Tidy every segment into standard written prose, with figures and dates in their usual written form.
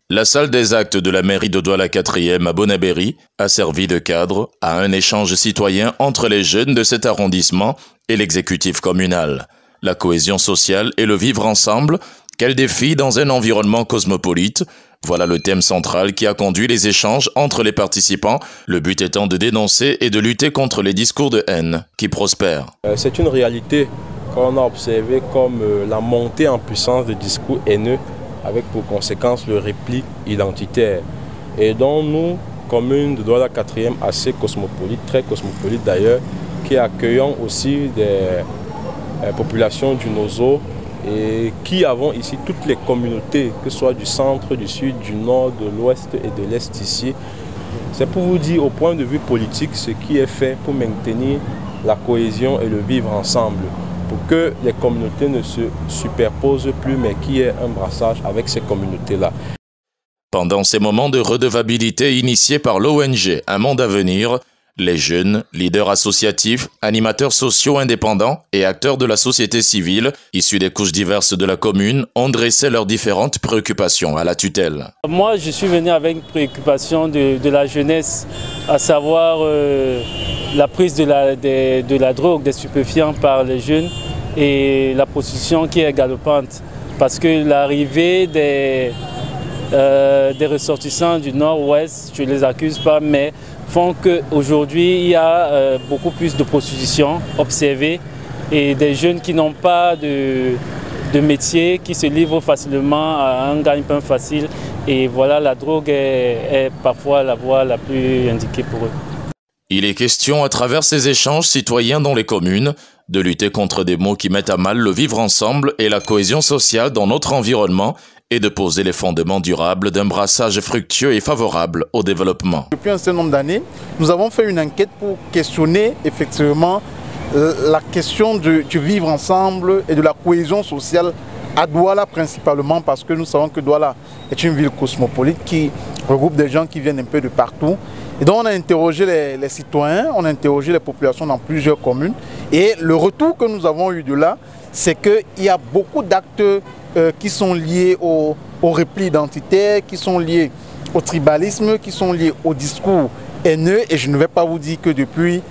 La salle des actes de la mairie de Douala-4e à Bonabéry a servi de cadre à un échange citoyen entre les jeunes de cet arrondissement et l'exécutif communal. La cohésion sociale et le vivre ensemble qu'elle défie dans un environnement cosmopolite, voilà le thème central qui a conduit les échanges entre les participants, le but étant de dénoncer et de lutter contre les discours de haine qui prospèrent. C'est une réalité qu'on a observée comme la montée en puissance des discours haineux avec pour conséquence le repli identitaire. Et donc nous, commune de Douala-4e, assez cosmopolite, très cosmopolite d'ailleurs, qui accueillons aussi des populations du Nozo et qui avons ici toutes les communautés, que ce soit du centre, du sud, du nord, de l'ouest et de l'est ici. C'est pour vous dire au point de vue politique ce qui est fait pour maintenir la cohésion et le vivre ensemble, pour que les communautés ne se superposent plus mais qu'il y ait un brassage avec ces communautés-là. Pendant ces moments de redevabilité initiés par l'ONG Un Monde à Venir, les jeunes, leaders associatifs, animateurs sociaux indépendants et acteurs de la société civile, issus des couches diverses de la commune, ont dressé leurs différentes préoccupations à la tutelle. Moi, je suis venu avec une préoccupation de la jeunesse, à savoir la prise de la drogue, des stupéfiants par les jeunes et la prostitution qui est galopante. Parce que l'arrivée des ressortissants du nord-ouest, je ne les accuse pas, mais font qu'aujourd'hui il y a beaucoup plus de prostitution observée et des jeunes qui n'ont pas de métier, qui se livrent facilement à un gagne-pain facile. Et voilà, la drogue est parfois la voie la plus indiquée pour eux. Il est question à travers ces échanges citoyens dans les communes de lutter contre des maux qui mettent à mal le vivre ensemble et la cohésion sociale dans notre environnement et de poser les fondements durables d'un brassage fructueux et favorable au développement. Depuis un certain nombre d'années, nous avons fait une enquête pour questionner effectivement la question du vivre ensemble et de la cohésion sociale à Douala principalement, parce que nous savons que Douala est une ville cosmopolite qui regroupe des gens qui viennent un peu de partout. Et donc on a interrogé les citoyens, on a interrogé les populations dans plusieurs communes et le retour que nous avons eu de là, c'est qu'il y a beaucoup d'actes qui sont liés au repli identitaire, qui sont liés au tribalisme, qui sont liés au discours haineux. Et je ne vais pas vous dire que depuis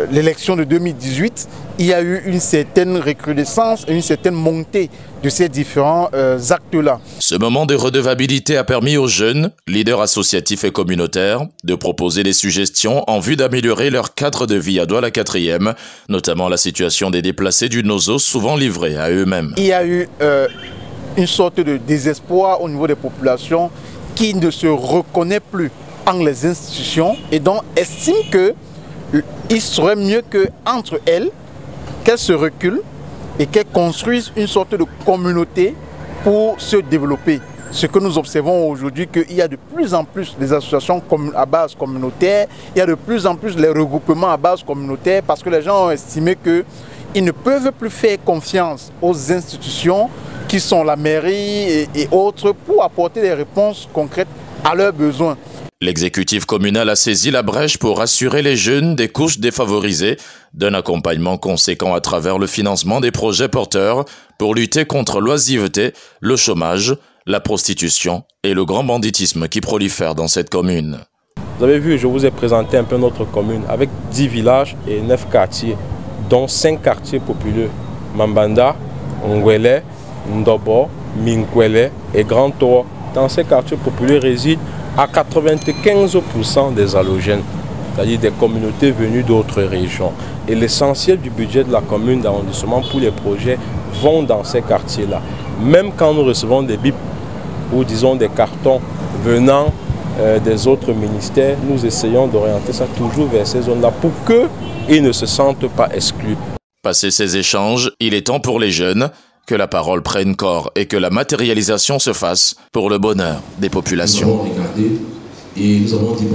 l'élection de 2018, il y a eu une certaine recrudescence et une certaine montée de ces différents actes-là. Ce moment de redevabilité a permis aux jeunes, leaders associatifs et communautaires, de proposer des suggestions en vue d'améliorer leur cadre de vie à Douala-4e, notamment la situation des déplacés du Nozo, souvent livrés à eux-mêmes. Il y a eu une sorte de désespoir au niveau des populations qui ne se reconnaissent plus en les institutions et donc estiment qu'il serait mieux qu'entre elles, qu'elles se reculent et qu'elles construisent une sorte de communauté pour se développer. Ce que nous observons aujourd'hui, qu'il y a de plus en plus des associations à base communautaire, il y a de plus en plus les regroupements à base communautaire parce que les gens ont estimé qu'ils ne peuvent plus faire confiance aux institutions qui sont la mairie et autres pour apporter des réponses concrètes à leurs besoins. L'exécutif communal a saisi la brèche pour assurer les jeunes des couches défavorisées d'un accompagnement conséquent à travers le financement des projets porteurs pour lutter contre l'oisiveté, le chômage, la prostitution et le grand banditisme qui prolifèrent dans cette commune. Vous avez vu, je vous ai présenté un peu notre commune avec 10 villages et 9 quartiers, dont 5 quartiers populeux. Mambanda, Ngwele, Ndobo, Minkwele et Grand Toa. Dans ces quartiers populeux résident à 95% des allogènes, c'est-à-dire des communautés venues d'autres régions. Et l'essentiel du budget de la commune d'arrondissement pour les projets vont dans ces quartiers-là. Même quand nous recevons des bips ou disons des cartons venant des autres ministères, nous essayons d'orienter ça toujours vers ces zones-là pour qu'ils ne se sentent pas exclus. Passé ces échanges, il est temps pour les jeunes que la parole prenne corps et que la matérialisation se fasse pour le bonheur des populations. Nous avons regardé et nous avons dit